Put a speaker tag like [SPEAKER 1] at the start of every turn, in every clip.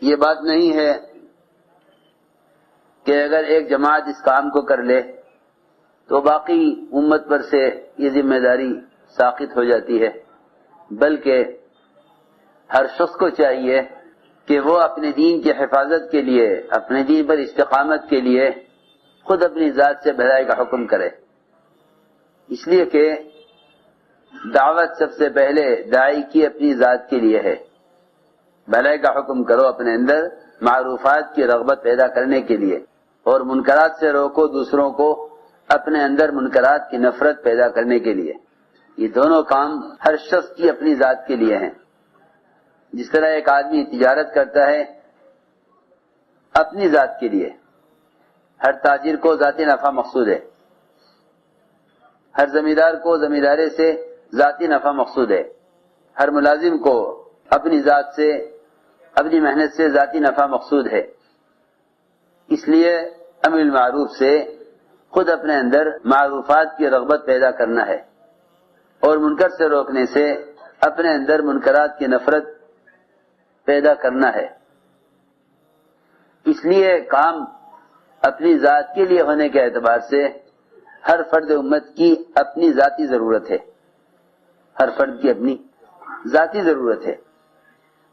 [SPEAKER 1] یہ بات نہیں ہے کہ اگر ایک جماعت اس کام کو کر لے تو باقی امت پر سے یہ ذمہ داری ساقط ہو جاتی ہے، بلکہ ہر شخص کو چاہیے کہ وہ اپنے دین کی حفاظت کے لیے، اپنے دین پر استقامت کے لیے خود اپنی ذات سے بھلائی کا حکم کرے، اس لیے کہ دعوت سب سے پہلے داعی کی اپنی ذات کے لیے ہے۔ بھلائی کا حکم کرو اپنے اندر معروفات کی رغبت پیدا کرنے کے لیے، اور منکرات سے روکو دوسروں کو اپنے اندر منکرات کی نفرت پیدا کرنے کے لیے۔ یہ دونوں کام ہر شخص کی اپنی ذات کے لیے ہیں۔ جس طرح ایک آدمی تجارت کرتا ہے اپنی ذات کے لیے، ہر تاجر کو ذاتی نفع مقصود ہے، ہر زمیندار کو زمینداری سے ذاتی نفع مقصود ہے، ہر ملازم کو اپنی ذات سے، اپنی محنت سے ذاتی نفع مقصود ہے۔ اس لیے امر بالمعروف سے خود اپنے اندر معروفات کی رغبت پیدا کرنا ہے، اور منکر سے روکنے سے اپنے اندر منکرات کی نفرت پیدا کرنا ہے۔ اس لیے کام اپنی ذات کے لیے ہونے کے اعتبار سے ہر فرد امت کی اپنی ذاتی ضرورت ہے، ہر فرد کی اپنی ذاتی ضرورت ہے۔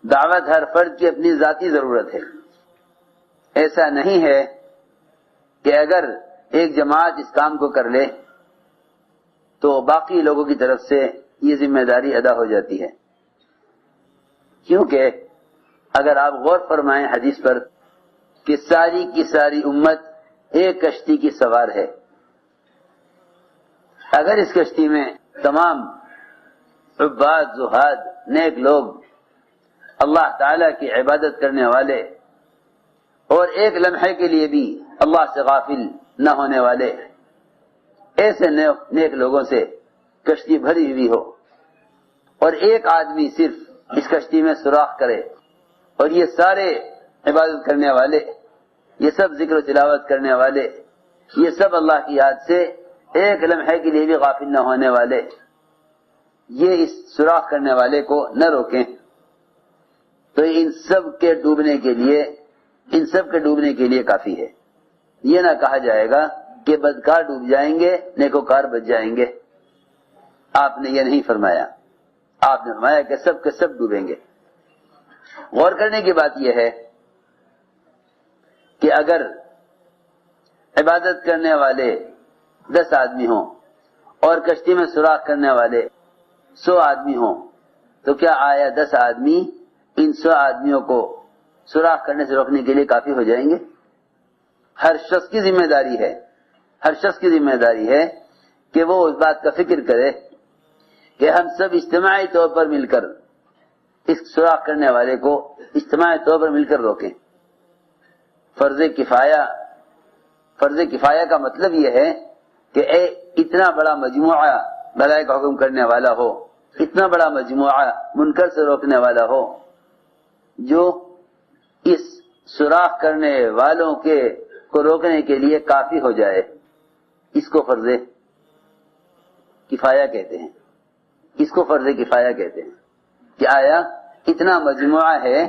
[SPEAKER 1] دعوت ہر فرد کی اپنی ذاتی ضرورت ہے۔ ایسا نہیں ہے کہ اگر ایک جماعت اس کام کو کر لے تو باقی لوگوں کی طرف سے یہ ذمہ داری ادا ہو جاتی ہے، کیونکہ اگر آپ غور فرمائیں حدیث پر کہ ساری کی ساری امت ایک کشتی کی سوار ہے، اگر اس کشتی میں تمام عباد، زہاد، نیک لوگ، اللہ تعالی کی عبادت کرنے والے، اور ایک لمحے کے لیے بھی اللہ سے غافل نہ ہونے والے، ایسے نیک لوگوں سے کشتی بھری ہوئی ہو، اور ایک آدمی صرف اس کشتی میں سوراخ کرے، اور یہ سارے عبادت کرنے والے، یہ سب ذکر و تلاوت کرنے والے، یہ سب اللہ کی یاد سے ایک لمحے کے لیے بھی غافل نہ ہونے والے، یہ اس سوراخ کرنے والے کو نہ روکیں تو ان سب کے ڈوبنے کے لیے کافی ہے۔ یہ نہ کہا جائے گا کہ بدکار ڈوب جائیں گے، نیکوکار بچ جائیں گے۔ آپ نے یہ نہیں فرمایا، آپ نے فرمایا کہ سب کے سب ڈوبیں گے۔ غور کرنے کی بات یہ ہے کہ اگر عبادت کرنے والے 10 آدمی ہوں اور کشتی میں سوراخ کرنے والے 100 آدمی ہوں تو کیا آیا 10 آدمی ان 100 آدمیوں کو سوراخ کرنے سے روکنے کے لیے کافی ہو جائیں گے؟ ہر شخص کی ذمہ داری ہے، ہر شخص کی ذمہ داری ہے کہ وہ اس بات کا فکر کرے کہ ہم سب اجتماعی طور پر مل کر اس سوراخ کرنے والے کو اجتماعی طور پر مل کر روکیں۔ فرض کفایہ کا مطلب یہ ہے کہ اتنا بڑا مجموعہ بھلائی کا حکم کرنے والا ہو، اتنا بڑا مجموعہ منکر سے روکنے والا ہو جو اس سوراخ کرنے والوں کو روکنے کے لیے کافی ہو جائے، اس کو فرض کفایہ کہتے ہیں۔ اس کو فرض کفایہ کہتے ہیں کہ آیا اتنا مجموعہ ہے،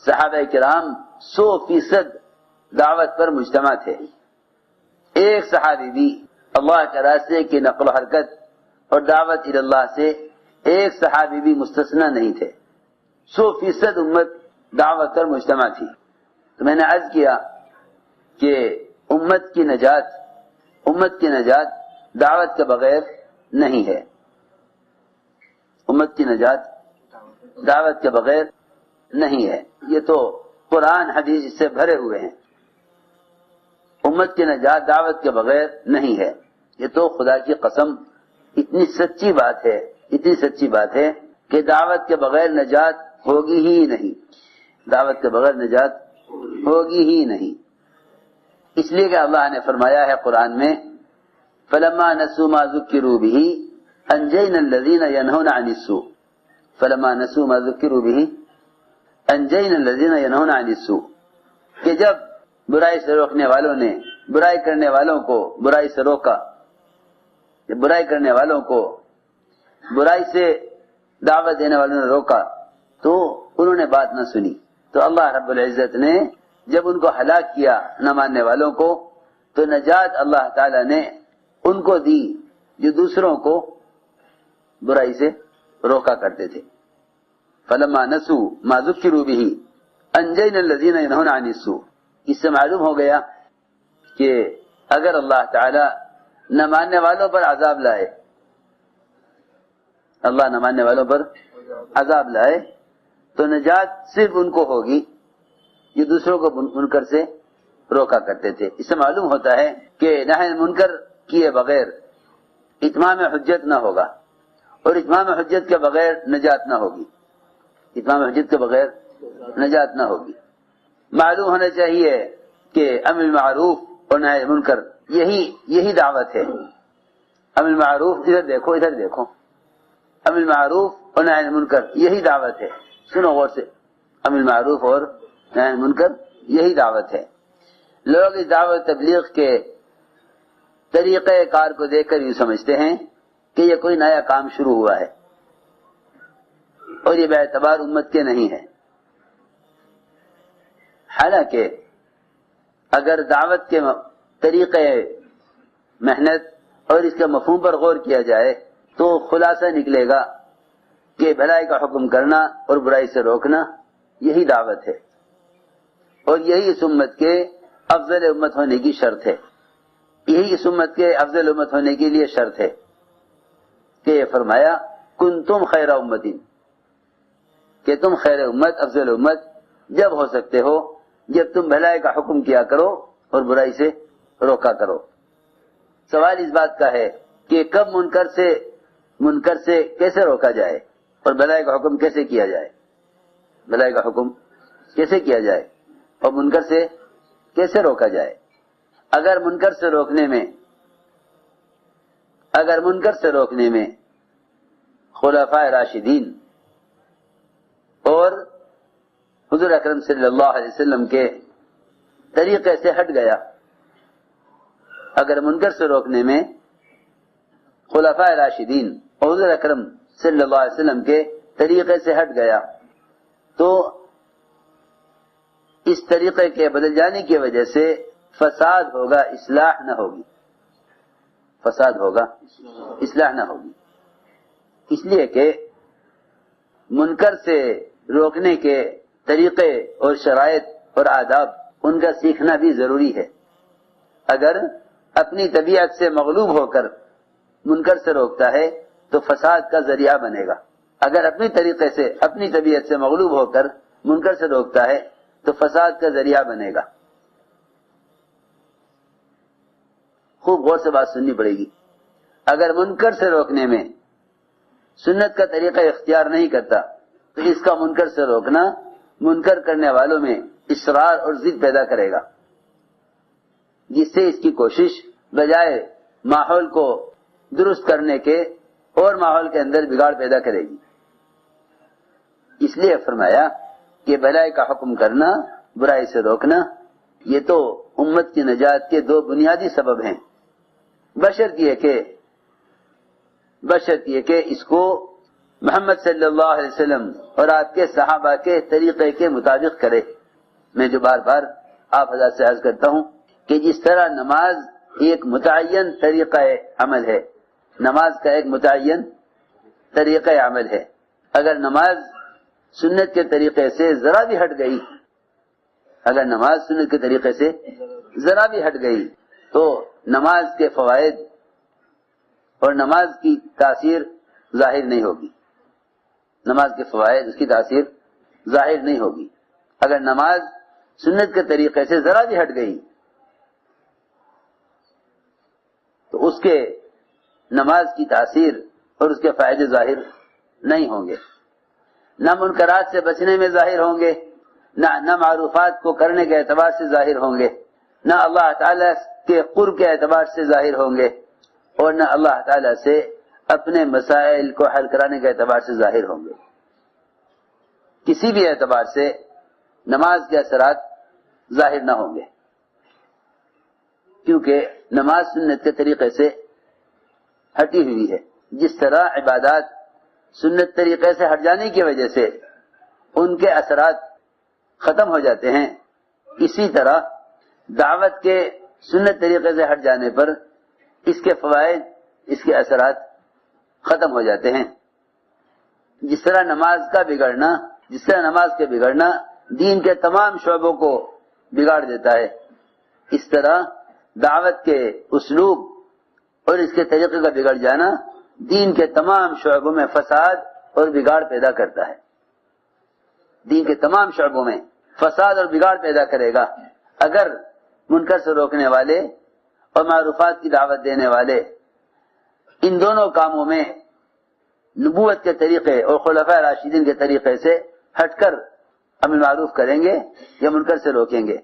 [SPEAKER 1] صحابہ کرام 100% دعوت پر مجتمع تھے، ایک صحابی بھی اللہ کے راستے کی نقل و حرکت اور دعوت اللہ سے ایک صحابی بھی مستثنی نہیں تھے، 100% امت دعوت پر مجتمع تھی۔ تو میں نے عرض کیا کہ امت کی نجات دعوت کے بغیر نہیں ہے، امت کی نجات دعوت کے بغیر نہیں ہے۔ یہ تو قرآن حدیث اس سے بھرے ہوئے ہیں۔ امت کی نجات دعوت کے بغیر نہیں ہے، یہ تو خدا کی قسم اتنی سچی بات ہے کہ دعوت کے بغیر نجات ہوگی ہی نہیں، دعوت کے بغیر نجات ہوگی ہی نہیں۔ اس لیے کہ اللہ نے فرمایا ہے قرآن میں فَلَمَّا نَسُوا مَا ذُكِّرُوا بِهِ أَنجَيْنَا الَّذِينَ يَنْهُونَ عَنِ السُّوءِ فَلَمَّا نَسُوا مَا ذُكِّرُوا بِهِ أَنجَيْنَا الَّذِينَ يَنْهُونَ عَنِ السُّوءِ، کہ جب برائی سے روکنے والوں نے برائی کرنے والوں کو برائی سے روکا، جب برائی کرنے والوں کو برائی سے دعوت دینے والوں نے روکا تو انہوں نے بات نہ سنی، تو اللہ رب العزت نے جب ان کو ہلاک کیا نہ ماننے والوں کو، تو نجات اللہ تعالی نے ان کو دی جو دوسروں کو برائی سے روکا کرتے تھے۔ فلما نسوا ما ذکروا به انجینا الذین ینہون عن السوء۔ اس سے معلوم ہو گیا کہ اگر اللہ تعالی نہ ماننے والوں پر عذاب لائے، اللہ نہ ماننے والوں پر عذاب لائے، تو نجات صرف ان کو ہوگی جو دوسروں کو منکر سے روکا کرتے تھے۔ اس سے معلوم ہوتا ہے کہ نہی منکر کیے بغیر اتمام حجت نہ ہوگا، اور اتمام حجت کے بغیر نجات نہ ہوگی، اتمام حجت کے بغیر نجات نہ ہوگی۔ معلوم ہونا چاہیے کہ امر معروف اور نہی منکر یہی دعوت ہے۔ امر معروف، ادھر دیکھو ادھر دیکھو، امر معروف اور نہی منکر یہی دعوت ہے۔ سنو غور سے، امر معروف اور نہی منکر یہی دعوت ہے۔ لوگ اس دعوت تبلیغ کے طریقہ کار کو دیکھ کر یہ سمجھتے ہیں کہ یہ کوئی نیا کام شروع ہوا ہے اور یہ بے اعتبار امت کے نہیں ہے۔ حالانکہ اگر دعوت کے طریقے محنت اور اس کے مفہوم پر غور کیا جائے تو خلاصہ نکلے گا کہ بھلائی کا حکم کرنا اور برائی سے روکنا یہی دعوت ہے، اور یہی اس امت کے افضل امت ہونے کی شرط ہے، یہی اس امت کے افضل امت ہونے کے لیے شرط ہے کہ یہ فرمایا کنتم خیر امت، کہ تم خیر امت، افضل امت جب ہو سکتے ہو جب تم بھلائی کا حکم کیا کرو اور برائی سے روکا کرو۔ سوال اس بات کا ہے کہ کب منکر سے کیسے روکا جائے اور بھلائی کا حکم کیسے کیا جائے، بھلائی کا حکم کیسے کیا جائے اور منکر سے کیسے روکا جائے۔ اگر منکر سے روکنے میں خلفائے راشدین اور حضور اکرم صلی اللہ علیہ وسلم کے طریقے سے ہٹ گیا، اگر منکر سے روکنے میں خلفائے راشدین اور حضور اکرم صلی اللہ علیہ وسلم کے طریقے سے ہٹ گیا، تو اس طریقے کے بدل جانے کی وجہ سے فساد ہوگا، اصلاح نہ ہوگی، فساد ہوگا، اصلاح نہ ہوگی۔ اس لیے کہ منکر سے روکنے کے طریقے اور شرائط اور آداب ان کا سیکھنا بھی ضروری ہے۔ اگر اپنی طبیعت سے مغلوب ہو کر منکر سے روکتا ہے تو فساد کا ذریعہ بنے گا، اگر اپنی طریقے سے اپنی طبیعت سے مغلوب ہو کر منکر سے روکتا ہے تو فساد کا ذریعہ بنے گا۔ خوب غور سے بات سننی پڑے گی۔ اگر منکر سے روکنے میں سنت کا طریقہ اختیار نہیں کرتا تو اس کا منکر سے روکنا منکر کرنے والوں میں اصرار اور ضد پیدا کرے گا، جس سے اس کی کوشش بجائے ماحول کو درست کرنے کے اور ماحول کے اندر بگاڑ پیدا کرے گی۔ اس لیے فرمایا کہ بھلائی کا حکم کرنا، برائی سے روکنا، یہ تو امت کی نجات کے دو بنیادی سبب ہیں، بشرط یہ کہ اس کو محمد صلی اللہ علیہ وسلم اور آپ کے صحابہ کے طریقے کے مطابق کرے۔ میں جو بار بار آپ حضرات سے عرض کرتا ہوں کہ جس طرح نماز ایک متعین طریقہ عمل ہے، نماز کا ایک متعین طریقہ عمل ہے، اگر نماز سنت کے طریقے سے ذرا بھی ہٹ گئی، اگر نماز سنت کے طریقے سے ذرا بھی ہٹ گئی تو نماز کے فوائد اور نماز کی تاثیر ظاہر نہیں ہوگی، نماز کے فوائد، اس کی تاثیر ظاہر نہیں ہوگی۔ اگر نماز سنت کے طریقے سے ذرا بھی ہٹ گئی تو اس کے نماز کی تاثیر اور اس کے فائدے ظاہر نہیں ہوں گے، نہ منکرات سے بچنے میں ظاہر ہوں گے، نہ معروفات کو کرنے کے اعتبار سے ظاہر ہوں گے، نہ اللہ تعالی کے قرب کے اعتبار سے ظاہر ہوں گے، اور نہ اللہ تعالی سے اپنے مسائل کو حل کرانے کے اعتبار سے ظاہر ہوں گے۔ کسی بھی اعتبار سے نماز کے اثرات ظاہر نہ ہوں گے، کیونکہ نماز سنت کے طریقے سے ہٹی ہوئی ہے۔ جس طرح عبادات سنت طریقے سے ہٹ جانے کی وجہ سے ان کے اثرات ختم ہو جاتے ہیں، اسی طرح دعوت کے سنت طریقے سے ہٹ جانے پر اس کے فوائد، اس کے اثرات ختم ہو جاتے ہیں۔ جس طرح نماز کے بگڑنا دین کے تمام شعبوں کو بگاڑ دیتا ہے، اس طرح دعوت کے اسلوب اور اس کے طریقے کا بگڑ جانا دین کے تمام شعبوں میں فساد اور بگاڑ پیدا کرتا ہے۔ دین کے تمام شعبوں میں فساد اور بگاڑ پیدا کرے گا اگر منکر سے روکنے والے اور معروفات کی دعوت دینے والے ان دونوں کاموں میں نبوت کے طریقے اور خلفاء راشدین کے طریقے سے ہٹ کر امر معروف کریں گے یا منکر سے روکیں گے۔